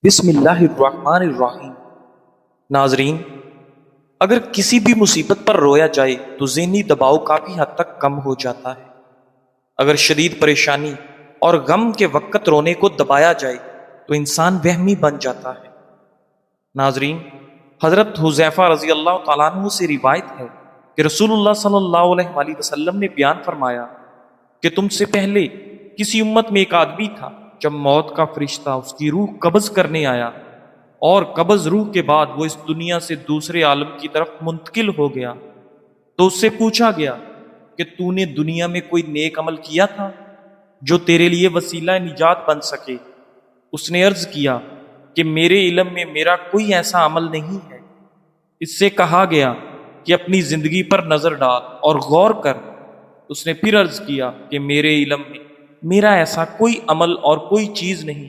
بسم اللہ الرحمن الرحیم۔ ناظرین، اگر کسی بھی مصیبت پر رویا جائے تو ذہنی دباؤ کافی حد تک کم ہو جاتا ہے۔ اگر شدید پریشانی اور غم کے وقت رونے کو دبایا جائے تو انسان وہمی بن جاتا ہے۔ ناظرین، حضرت حذیفہ رضی اللہ تعالیٰ عنہ سے روایت ہے کہ رسول اللہ صلی اللہ علیہ وآلہ وسلم نے بیان فرمایا کہ تم سے پہلے کسی امت میں ایک آدمی تھا، جب موت کا فرشتہ اس کی روح قبض کرنے آیا اور قبض روح کے بعد وہ اس دنیا سے دوسرے عالم کی طرف منتقل ہو گیا تو اس سے پوچھا گیا کہ تو نے دنیا میں کوئی نیک عمل کیا تھا جو تیرے لیے وسیلہ نجات بن سکے؟ اس نے عرض کیا کہ میرے علم میں میرا کوئی ایسا عمل نہیں ہے۔ اس سے کہا گیا کہ اپنی زندگی پر نظر ڈال اور غور کر۔ اس نے پھر عرض کیا کہ میرے علم میں میرا ایسا کوئی عمل اور کوئی چیز نہیں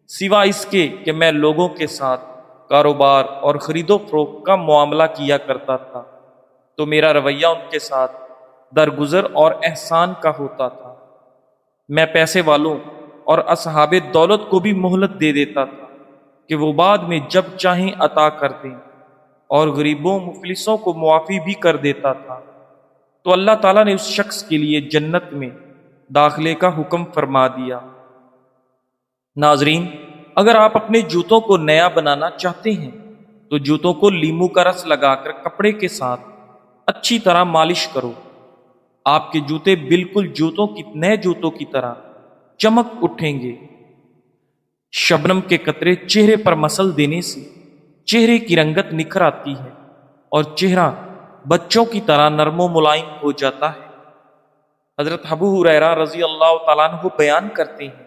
سوا اس کے کہ میں لوگوں کے ساتھ کاروبار اور خرید و فروخت کا معاملہ کیا کرتا تھا، تو میرا رویہ ان کے ساتھ درگزر اور احسان کا ہوتا تھا۔ میں پیسے والوں اور اصحاب دولت کو بھی مہلت دے دیتا تھا کہ وہ بعد میں جب چاہیں عطا کر دیں، اور غریبوں مفلسوں کو معافی بھی کر دیتا تھا۔ تو اللہ تعالیٰ نے اس شخص کے لیے جنت میں داخلے کا حکم فرما دیا۔ ناظرین، اگر آپ اپنے جوتوں کو نیا بنانا چاہتے ہیں تو جوتوں کو لیمو کا رس لگا کر کپڑے کے ساتھ اچھی طرح مالش کرو۔ آپ کے جوتے بالکل نئے جوتوں کی طرح چمک اٹھیں گے۔ شبنم کے قطرے چہرے پر مسل دینے سے چہرے کی رنگت نکھر آتی ہے اور چہرہ بچوں کی طرح نرم و ملائم ہو جاتا ہے۔ حضرت ابو ہریرہ رضی اللہ تعالیٰ عنہ بیان کرتے ہیں،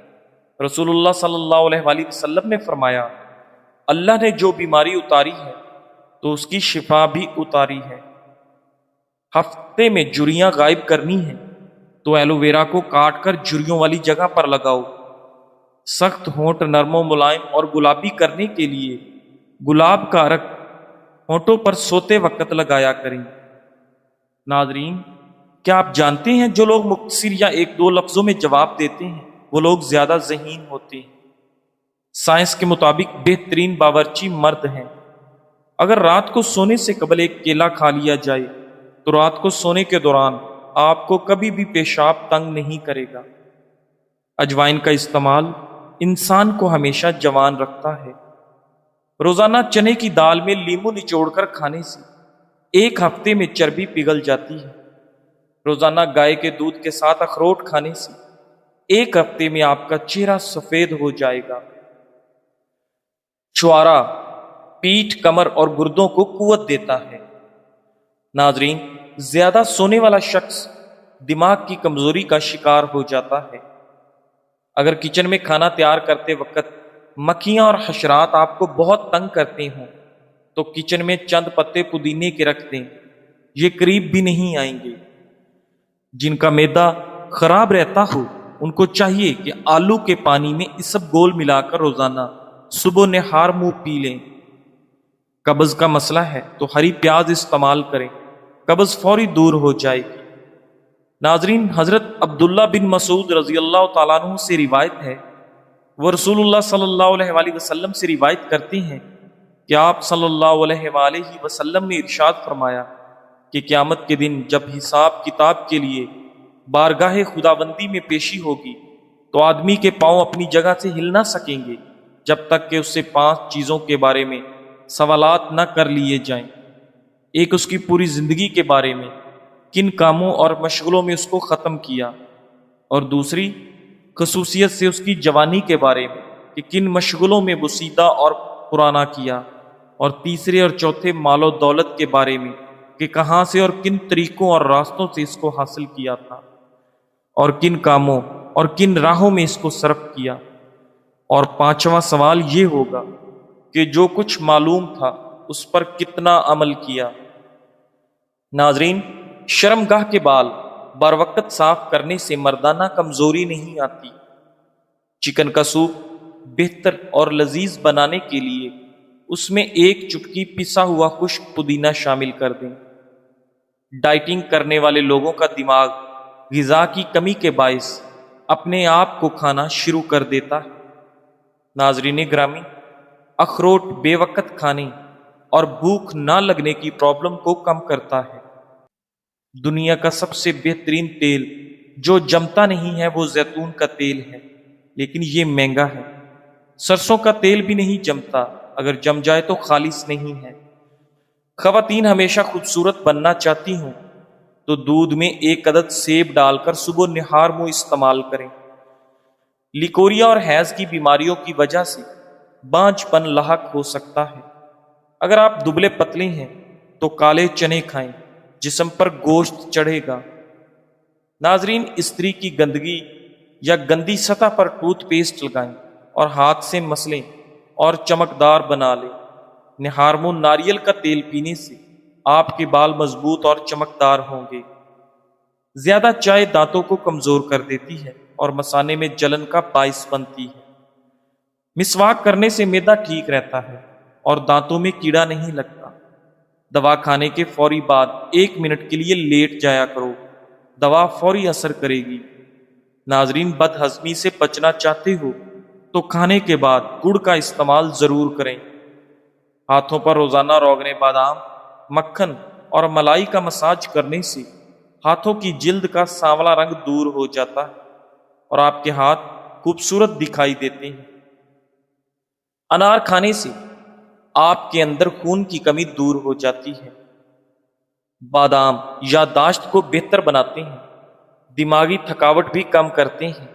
رسول اللہ صلی اللہ علیہ وآلہ وسلم نے فرمایا، اللہ نے جو بیماری اتاری ہے تو اس کی شفا بھی اتاری ہے۔ ہفتے میں جھریاں غائب کرنی ہیں تو ایلو ویرا کو کاٹ کر جھریوں والی جگہ پر لگاؤ۔ سخت ہونٹ نرم و ملائم اور گلابی کرنے کے لیے گلاب کا عرق ہونٹوں پر سوتے وقت لگایا کریں۔ ناظرین، کیا آپ جانتے ہیں جو لوگ مختصر یا ایک دو لفظوں میں جواب دیتے ہیں وہ لوگ زیادہ ذہین ہوتے ہیں۔ سائنس کے مطابق بہترین باورچی مرد ہیں۔ اگر رات کو سونے سے قبل ایک کیلا کھا لیا جائے تو رات کو سونے کے دوران آپ کو کبھی بھی پیشاب تنگ نہیں کرے گا۔ اجوائن کا استعمال انسان کو ہمیشہ جوان رکھتا ہے۔ روزانہ چنے کی دال میں لیمو نچوڑ کر کھانے سے ایک ہفتے میں چربی پگھل جاتی ہے۔ روزانہ گائے کے دودھ کے ساتھ اخروٹ کھانے سے ایک ہفتے میں آپ کا چہرہ سفید ہو جائے گا۔ چھوارا پیٹھ، کمر اور گردوں کو قوت دیتا ہے۔ ناظرین، زیادہ سونے والا شخص دماغ کی کمزوری کا شکار ہو جاتا ہے۔ اگر کچن میں کھانا تیار کرتے وقت مکھیاں اور حشرات آپ کو بہت تنگ کرتے ہوں تو کچن میں چند پتے پودینے کے رکھ دیں، یہ قریب بھی نہیں آئیں گے۔ جن کا معدہ خراب رہتا ہو ان کو چاہیے کہ آلو کے پانی میں اسب گول ملا کر روزانہ صبح نہار منہ پی لیں۔ قبض کا مسئلہ ہے تو ہری پیاز استعمال کریں، قبض فوری دور ہو جائے گی۔ ناظرین، حضرت عبداللہ بن مسعود رضی اللہ تعالیٰ عنہ سے روایت ہے، وہ رسول اللہ صلی اللہ علیہ وآلہ وسلم سے روایت کرتے ہیں کہ آپ صلی اللہ علیہ وآلہ وسلم نے ارشاد فرمایا کہ قیامت کے دن جب حساب کتاب کے لیے بارگاہ خداوندی میں پیشی ہوگی تو آدمی کے پاؤں اپنی جگہ سے ہل نہ سکیں گے جب تک کہ اس سے 5 چیزوں کے بارے میں سوالات نہ کر لیے جائیں۔ ایک، اس کی پوری زندگی کے بارے میں، کن کاموں اور مشغلوں میں اس کو ختم کیا، اور دوسری خصوصیت سے اس کی جوانی کے بارے میں کہ کن مشغلوں میں بوسیدہ اور پرانا کیا، اور تیسرے اور چوتھے مال و دولت کے بارے میں کہ کہاں سے اور کن طریقوں اور راستوں سے اس کو حاصل کیا تھا، اور کن کاموں اور کن راہوں میں اس کو صرف کیا، اور 5واں سوال یہ ہوگا کہ جو کچھ معلوم تھا اس پر کتنا عمل کیا۔ ناظرین، شرمگاہ کے بال بر وقت صاف کرنے سے مردانہ کمزوری نہیں آتی۔ چکن کا سوپ بہتر اور لذیذ بنانے کے لیے اس میں 1 چٹکی پسا ہوا خشک پودینہ شامل کر دیں۔ ڈائٹنگ کرنے والے لوگوں کا دماغ غذا کی کمی کے باعث اپنے آپ کو کھانا شروع کر دیتا ہے۔ ناظرین گرامی، اخروٹ بے وقت کھانے اور بھوک نہ لگنے کی پرابلم کو کم کرتا ہے۔ دنیا کا سب سے بہترین تیل جو جمتا نہیں ہے وہ زیتون کا تیل ہے، لیکن یہ مہنگا ہے۔ سرسوں کا تیل بھی نہیں جمتا، اگر جم جائے تو خالص نہیں ہے۔ خواتین ہمیشہ خوبصورت بننا چاہتی ہوں تو دودھ میں 1 عدد سیب ڈال کر صبح نہار منہ استعمال کریں۔ لیکوریا اور حیض کی بیماریوں کی وجہ سے بانجھ پن لاحق ہو سکتا ہے۔ اگر آپ دبلے پتلے ہیں تو کالے چنے کھائیں، جسم پر گوشت چڑھے گا۔ ناظرین، استری کی گندگی یا گندی سطح پر ٹوتھ پیسٹ لگائیں اور ہاتھ سے مسلیں اور چمکدار بنا لیں۔ نہار منہ ناریل کا تیل پینے سے آپ کے بال مضبوط اور چمکدار ہوں گے۔ زیادہ چائے دانتوں کو کمزور کر دیتی ہے اور مثانے میں جلن کا باعث بنتی ہے۔ مسواک کرنے سے معدہ ٹھیک رہتا ہے اور دانتوں میں کیڑا نہیں لگتا۔ دوا کھانے کے فوری بعد 1 منٹ کے لیے لیٹ جایا کرو، دوا فوری اثر کرے گی۔ ناظرین، بد ہضمی سے بچنا چاہتے ہو تو کھانے کے بعد گڑ کا استعمال ضرور کریں۔ ہاتھوں پر روزانہ روغن بادام، مکھن اور ملائی کا مساج کرنے سے ہاتھوں کی جلد کا سانولا رنگ دور ہو جاتا ہے اور آپ کے ہاتھ خوبصورت دکھائی دیتے ہیں۔ انار کھانے سے آپ کے اندر خون کی کمی دور ہو جاتی ہے۔ بادام یادداشت کو بہتر بناتے ہیں، دماغی تھکاوٹ بھی کم کرتے ہیں۔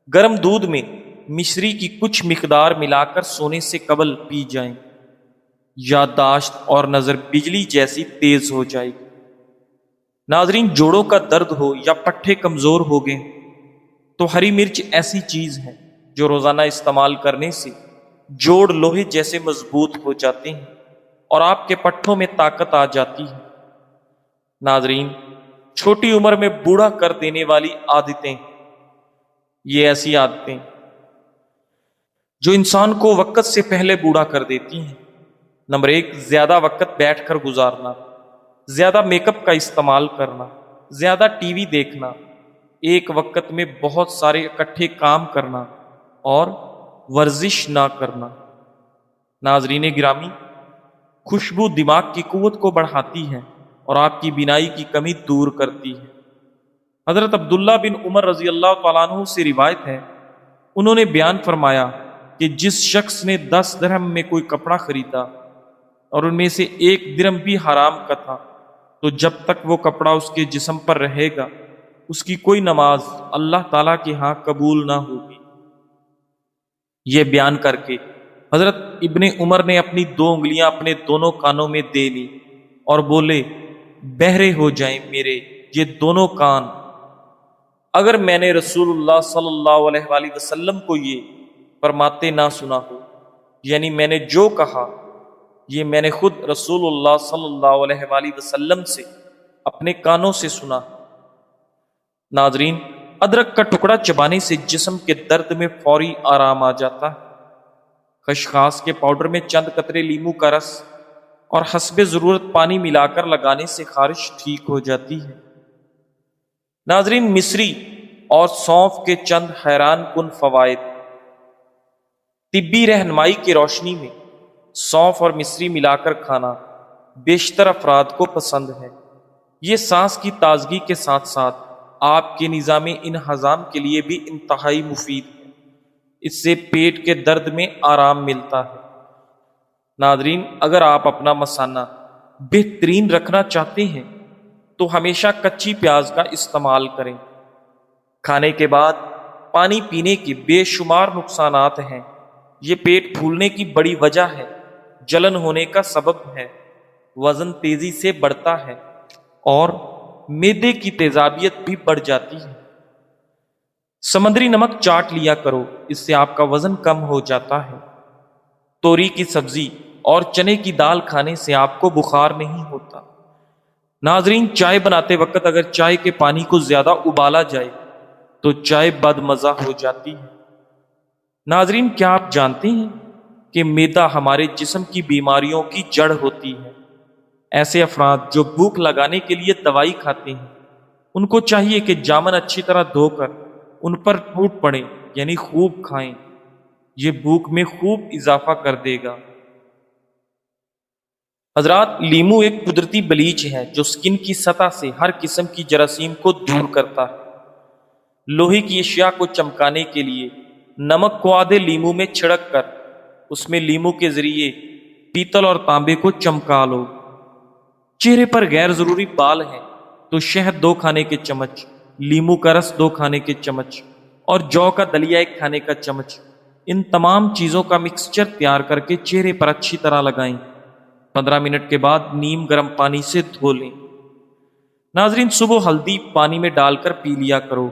گرم دودھ میں مشری کی کچھ مقدار ملا کر سونے سے قبل پی جائیں، یادداشت اور نظر بجلی جیسی تیز ہو جائے گی۔ ناظرین، جوڑوں کا درد ہو یا پٹھے کمزور ہو گئے تو ہری مرچ ایسی چیز ہے جو روزانہ استعمال کرنے سے جوڑ لوہے جیسے مضبوط ہو جاتے ہیں اور آپ کے پٹھوں میں طاقت آ جاتی ہے۔ ناظرین، چھوٹی عمر میں بوڑھا کر دینے والی عادتیں، یہ ایسی عادتیں جو انسان کو وقت سے پہلے بوڑھا کر دیتی ہیں۔ نمبر 1، زیادہ وقت بیٹھ کر گزارنا، زیادہ میک اپ کا استعمال کرنا، زیادہ ٹی وی دیکھنا، ایک وقت میں بہت سارے اکٹھے کام کرنا اور ورزش نہ کرنا۔ ناظرین گرامی، خوشبو دماغ کی قوت کو بڑھاتی ہے اور آپ کی بینائی کی کمی دور کرتی ہے۔ حضرت عبداللہ بن عمر رضی اللہ تعالیٰ عنہ سے روایت ہے، انہوں نے بیان فرمایا کہ جس شخص نے 10 درہم میں کوئی کپڑا خریدا اور ان میں سے 1 درہم بھی حرام کا تھا، تو جب تک وہ کپڑا اس کے جسم پر رہے گا اس کی کوئی نماز اللہ تعالیٰ کے ہاں قبول نہ ہوگی۔ یہ بیان کر کے حضرت ابن عمر نے اپنی 2 انگلیاں اپنے دونوں کانوں میں دے لی اور بولے، بہرے ہو جائیں میرے یہ دونوں کان، اگر میں نے رسول اللہ صلی اللہ علیہ وآلہ وسلم کو یہ فرماتے نہ سنا ہو، یعنی میں نے جو کہا یہ میں نے خود رسول اللہ صلی اللہ علیہ وآلہ وسلم سے اپنے کانوں سے سنا۔ ناظرین، ادرک کا ٹکڑا چبانے سے جسم کے درد میں فوری آرام آ جاتا ہے۔ خشخاش کے پاؤڈر میں چند قطرے لیموں کا رس اور حسب ضرورت پانی ملا کر لگانے سے خارش ٹھیک ہو جاتی ہے۔ ناظرین، مصری اور سونف کے چند حیران کن فوائد۔ طبی رہنمائی کی روشنی میں سونف اور مصری ملا کر کھانا بیشتر افراد کو پسند ہے۔ یہ سانس کی تازگی کے ساتھ ساتھ آپ کے نظام انہضام کے لیے بھی انتہائی مفید ہے۔ اس سے پیٹ کے درد میں آرام ملتا ہے۔ ناظرین، اگر آپ اپنا مثانہ بہترین رکھنا چاہتے ہیں تو ہمیشہ کچی پیاز کا استعمال کریں۔ کھانے کے بعد پانی پینے کے بے شمار نقصانات ہیں۔ یہ پیٹ پھولنے کی بڑی وجہ ہے، جلن ہونے کا سبب ہے، وزن تیزی سے بڑھتا ہے اور معدے کی تیزابیت بھی بڑھ جاتی ہے۔ سمندری نمک چاٹ لیا کرو، اس سے آپ کا وزن کم ہو جاتا ہے۔ توری کی سبزی اور چنے کی دال کھانے سے آپ کو بخار نہیں ہوتا۔ ناظرین، چائے بناتے وقت اگر چائے کے پانی کو زیادہ ابالا جائے تو چائے بد مزہ ہو جاتی ہے۔ ناظرین، کیا آپ جانتے ہیں کہ معدہ ہمارے جسم کی بیماریوں کی جڑ ہوتی ہے؟ ایسے افراد جو بھوک لگانے کے لیے دوائی کھاتے ہیں ان کو چاہیے کہ جامن اچھی طرح دھو کر ان پر ٹوٹ پڑیں، یعنی خوب کھائیں۔ یہ بھوک میں خوب اضافہ کر دے گا۔ حضرات، لیمو ایک قدرتی بلیچ ہے جو سکن کی سطح سے ہر قسم کی جراثیم کو دور کرتا ہے۔ لوہے کی اشیاء کو چمکانے کے لیے نمک کو آدھے لیمو میں چھڑک کر اس میں لیمو کے ذریعے پیتل اور تانبے کو چمکا لو۔ چہرے پر غیر ضروری بال ہیں تو شہد 2 کھانے کے چمچ، لیمو کا رس 2 کھانے کے چمچ اور جو کا دلیا 1 کھانے کا چمچ، ان تمام چیزوں کا مکسچر تیار کر کے چہرے پر اچھی طرح لگائیں۔ 15 منٹ کے بعد نیم گرم پانی سے دھو لیں۔ ناظرین، صبح ہلدی پانی میں ڈال کر پی لیا کرو،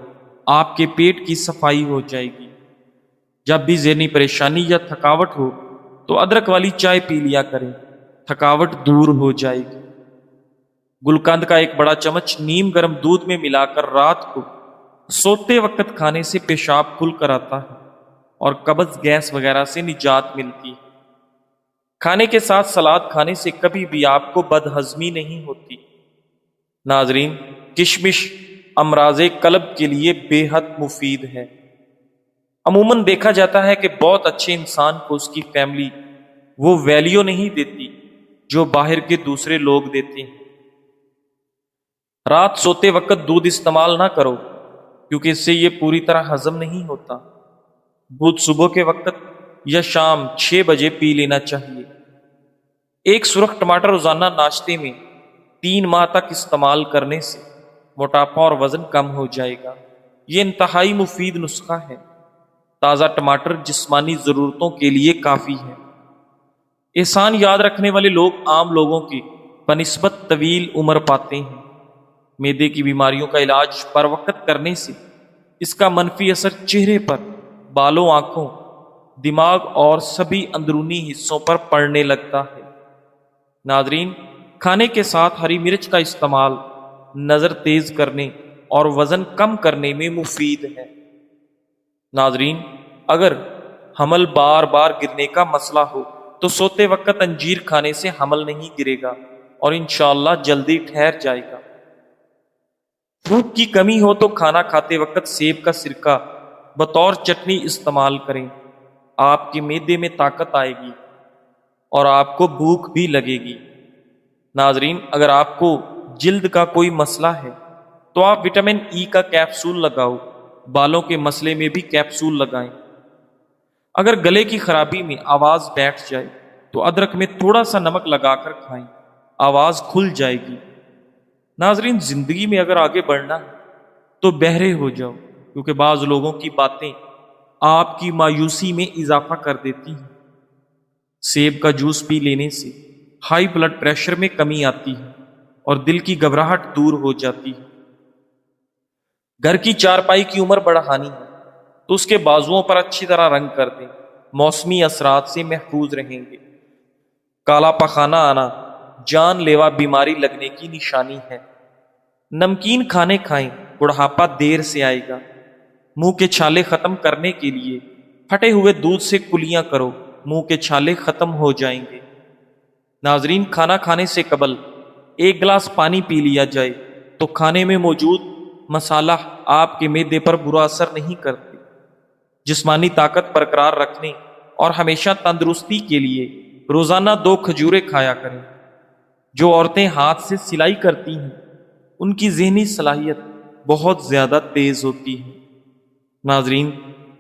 آپ کے پیٹ کی صفائی ہو جائے گی۔ جب بھی ذہنی پریشانی یا تھکاوٹ ہو تو ادرک والی چائے پی لیا کریں، تھکاوٹ دور ہو جائے گی۔ گلقند کا 1 بڑا چمچ نیم گرم دودھ میں ملا کر رات کو سوتے وقت کھانے سے پیشاب کھل کر آتا ہے اور قبض گیس وغیرہ سے نجات ملتی ہے۔ کھانے کے ساتھ سلاد کھانے سے کبھی بھی آپ کو بد ہضمی نہیں ہوتی۔ ناظرین، کشمش امراض قلب کے لیے بے حد مفید ہے۔ عموماً دیکھا جاتا ہے کہ بہت اچھے انسان کو اس کی فیملی وہ ویلیو نہیں دیتی جو باہر کے دوسرے لوگ دیتے ہیں۔ رات سوتے وقت دودھ استعمال نہ کرو کیونکہ اس سے یہ پوری طرح ہضم نہیں ہوتا۔ دودھ صبح کے وقت یا شام 6 بجے پی لینا چاہیے۔ 1 سرخ ٹماٹر روزانہ ناشتے میں 3 ماہ تک استعمال کرنے سے موٹاپا اور وزن کم ہو جائے گا۔ یہ انتہائی مفید نسخہ ہے۔ تازہ ٹماٹر جسمانی ضرورتوں کے لیے کافی ہے۔ احسان یاد رکھنے والے لوگ عام لوگوں کی بنسبت طویل عمر پاتے ہیں۔ معدے کی بیماریوں کا علاج پر وقت کرنے سے اس کا منفی اثر چہرے پر، بالوں، آنکھوں، دماغ اور سبھی اندرونی حصوں پر پڑنے لگتا ہے۔ ناظرین، کھانے کے ساتھ ہری مرچ کا استعمال نظر تیز کرنے اور وزن کم کرنے میں مفید ہے۔ ناظرین، اگر حمل بار بار گرنے کا مسئلہ ہو تو سوتے وقت انجیر کھانے سے حمل نہیں گرے گا اور انشاءاللہ جلدی ٹھہر جائے گا۔ بھوک کی کمی ہو تو کھانا کھاتے وقت سیب کا سرکہ بطور چٹنی استعمال کریں۔ آپ کے معدے میں طاقت آئے گی اور آپ کو بھوک بھی لگے گی۔ ناظرین، اگر آپ کو جلد کا کوئی مسئلہ ہے تو آپ وٹامن ای کا کیپسول لگاؤ۔ بالوں کے مسئلے میں بھی کیپسول لگائیں۔ اگر گلے کی خرابی میں آواز بیٹھ جائے تو ادرک میں تھوڑا سا نمک لگا کر کھائیں، آواز کھل جائے گی۔ ناظرین، زندگی میں اگر آگے بڑھنا ہے تو بہرے ہو جاؤ کیونکہ بعض لوگوں کی باتیں آپ کی مایوسی میں اضافہ کر دیتی ہیں۔ سیب کا جوس پی لینے سے ہائی بلڈ پریشر میں کمی آتی ہے اور دل کی گھبراہٹ دور ہو جاتی ہے۔ گھر کی چارپائی کی عمر بڑھانی ہے تو اس کے بازوؤں پر اچھی طرح رنگ کر دیں، موسمی اثرات سے محفوظ رہیں گے۔ کالا پخانہ آنا جان لیوا بیماری لگنے کی نشانی ہے۔ نمکین کھانے کھائیں، بڑھاپا دیر سے آئے گا۔ منہ کے چھالے ختم کرنے کے لیے پھٹے ہوئے دودھ سے کلیاں کرو، منہ کے چھالے ختم ہو جائیں گے۔ ناظرین، کھانا کھانے سے قبل 1 گلاس پانی پی لیا جائے تو کھانے میں موجود مسالہ آپ کے معدے پر برا اثر نہیں کرتے۔ جسمانی طاقت برقرار رکھنے اور ہمیشہ تندرستی کے لیے روزانہ 2 کھجوریں کھایا کریں۔ جو عورتیں ہاتھ سے سلائی کرتی ہیں ان کی ذہنی صلاحیت بہت زیادہ تیز ہوتی ہے۔ ناظرین،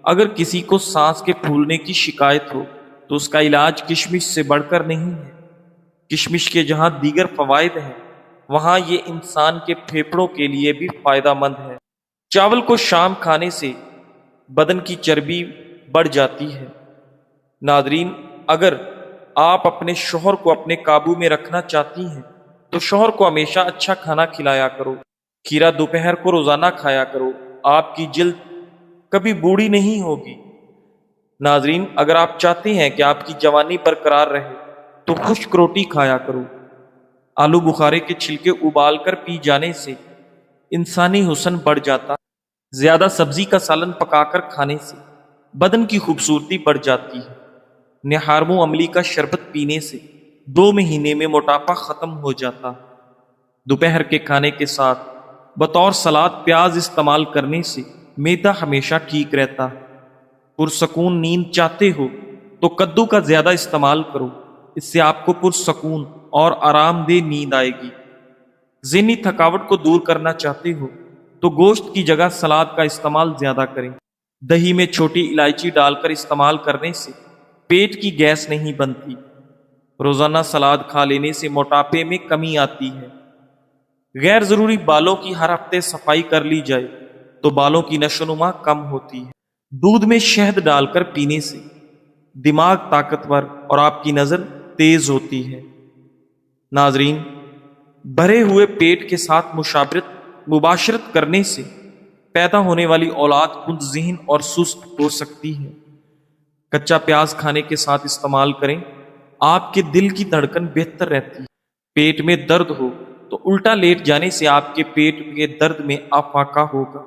اگر کسی کو سانس کے پھولنے کی شکایت ہو تو اس کا علاج کشمش سے بڑھ کر نہیں ہے۔ کشمش کے جہاں دیگر فوائد ہیں وہاں یہ انسان کے پھیپھڑوں کے لیے بھی فائدہ مند ہے۔ چاول کو شام کھانے سے بدن کی چربی بڑھ جاتی ہے۔ ناظرین، اگر آپ اپنے شوہر کو اپنے قابو میں رکھنا چاہتی ہیں تو شوہر کو ہمیشہ اچھا کھانا کھلایا کرو۔ کھیرا دوپہر کو روزانہ کھایا کرو، آپ کی جلد کبھی بوڑھی نہیں ہوگی۔ ناظرین، اگر آپ چاہتے ہیں کہ آپ کی جوانی برقرار رہے تو خشک روٹی کھایا کرو۔ آلو بخارے کے چھلکے ابال کر پی جانے سے انسانی حسن بڑھ جاتا ہے۔ زیادہ سبزی کا سالن پکا کر کھانے سے بدن کی خوبصورتی بڑھ جاتی ہے۔ نہارمو املی کا شربت پینے سے 2 مہینے میں موٹاپا ختم ہو جاتا ہے۔ دوپہر کے کھانے کے ساتھ بطور سلاد پیاز استعمال کرنے سے معدہ ہمیشہ ٹھیک رہتا ہے۔ پرسکون نیند چاہتے ہو تو کدو کا زیادہ استعمال کرو، اس سے آپ کو پرسکون اور آرام دہ نیند آئے گی۔ ذہنی تھکاوٹ کو دور کرنا چاہتے ہو تو گوشت کی جگہ سلاد کا استعمال زیادہ کریں۔ دہی میں چھوٹی الائچی ڈال کر استعمال کرنے سے پیٹ کی گیس نہیں بنتی۔ روزانہ سلاد کھا لینے سے موٹاپے میں کمی آتی ہے۔ غیر ضروری بالوں کی ہر ہفتے صفائی کر لی جائے تو بالوں کی نشو و نما کم ہوتی ہے۔ دودھ میں شہد ڈال کر پینے سے دماغ طاقتور اور آپ کی نظر تیز ہوتی ہے۔ ناظرین، بھرے ہوئے پیٹ کے ساتھ مباشرت کرنے سے پیدا ہونے والی اولاد کند ذہن اور سست ہو سکتی ہے۔ کچا پیاز کھانے کے ساتھ استعمال کریں، آپ کے دل کی دھڑکن بہتر رہتی ہے۔ پیٹ میں درد ہو تو الٹا لیٹ جانے سے آپ کے پیٹ کے درد میں افاقہ ہوگا۔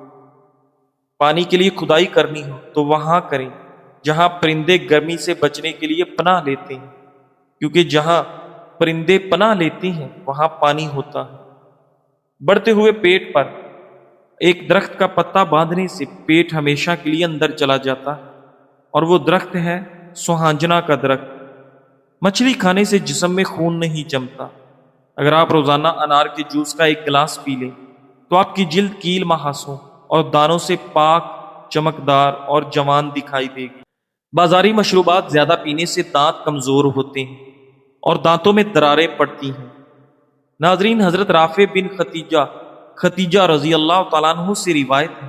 پانی کے لیے کھدائی کرنی ہو تو وہاں کریں جہاں پرندے گرمی سے بچنے کے لیے پناہ لیتے ہیں، کیونکہ جہاں پرندے پناہ لیتے ہیں وہاں پانی ہوتا ہے۔ بڑھتے ہوئے پیٹ پر ایک درخت کا پتا باندھنے سے پیٹ ہمیشہ کے لیے اندر چلا جاتا ہے، اور وہ درخت ہے سوہانجنا کا درخت۔ مچھلی کھانے سے جسم میں خون نہیں جمتا۔ اگر آپ روزانہ انار کے جوس کا ایک گلاس پی لیں تو آپ کی جلد کیل محاسوں اور دانوں سے پاک، چمکدار اور جوان دکھائی دے گی۔ بازاری مشروبات زیادہ پینے سے دانت کمزور ہوتے ہیں اور دانتوں میں دراریں پڑتی ہیں۔ ناظرین، حضرت رافع بن ختیجہ رضی اللہ تعالیٰ عنہ سے روایت ہے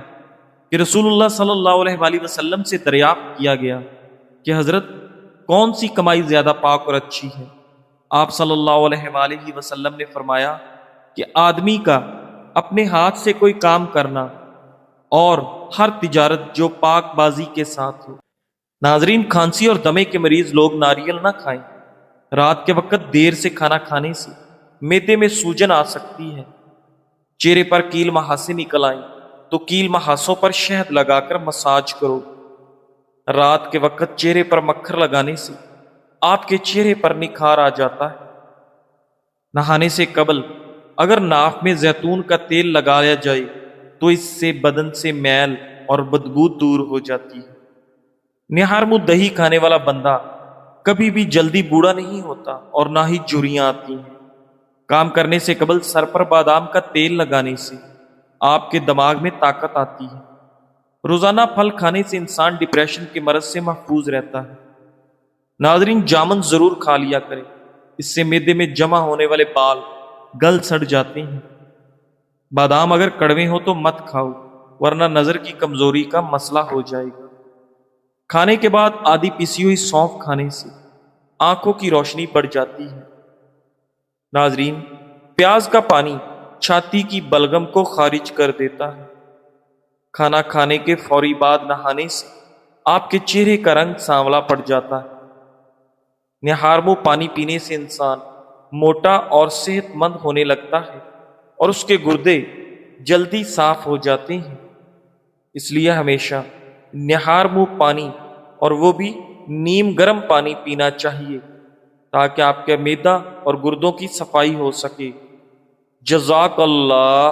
کہ رسول اللہ صلی اللہ علیہ وآلہ وسلم سے دریافت کیا گیا کہ حضرت کون سی کمائی زیادہ پاک اور اچھی ہے؟ آپ صلی اللہ علیہ وآلہ وسلم نے فرمایا کہ آدمی کا اپنے ہاتھ سے کوئی کام کرنا اور ہر تجارت جو پاک بازی کے ساتھ ہو۔ ناظرین، کھانسی اور دمے کے مریض لوگ ناریل نہ کھائیں۔ رات کے وقت دیر سے کھانا کھانے سے معدے میں سوجن آ سکتی ہے۔ چہرے پر کیل محاسے نکل آئیں تو کیل محاسوں پر شہد لگا کر مساج کرو۔ رات کے وقت چہرے پر مکھر لگانے سے آپ کے چہرے پر نکھار آ جاتا ہے۔ نہانے سے قبل اگر ناف میں زیتون کا تیل لگایا جائے تو اس سے بدن سے میل اور بدبو دور ہو جاتی ہے۔ نہار منہ دہی کھانے والا بندہ کبھی بھی جلدی بوڑھا نہیں ہوتا اور نہ ہی جھریاں آتی ہیں۔ کام کرنے سے قبل سر پر بادام کا تیل لگانے سے آپ کے دماغ میں طاقت آتی ہے۔ روزانہ پھل کھانے سے انسان ڈپریشن کے مرض سے محفوظ رہتا ہے۔ ناظرین، جامن ضرور کھا لیا کریں، اس سے معدے میں جمع ہونے والے بال گل سڑ جاتے ہیں۔ بادام اگر کڑوے ہو تو مت کھاؤ، ورنہ نظر کی کمزوری کا مسئلہ ہو جائے گا۔ کھانے کے بعد آدھی پیسی ہوئی سونف کھانے سے آنکھوں کی روشنی بڑھ جاتی ہے۔ ناظرین، پیاز کا پانی چھاتی کی بلغم کو خارج کر دیتا ہے۔ کھانا کھانے کے فوری بعد نہانے سے آپ کے چہرے کا رنگ سانولا پڑ جاتا ہے۔ نہار منہ پانی پینے سے انسان موٹا اور صحت مند ہونے لگتا ہے اور اس کے گردے جلدی صاف ہو جاتے ہیں۔ اس لیے ہمیشہ نہار منہ پانی، اور وہ بھی نیم گرم پانی پینا چاہیے تاکہ آپ کے معدہ اور گردوں کی صفائی ہو سکے۔ جزاک اللہ۔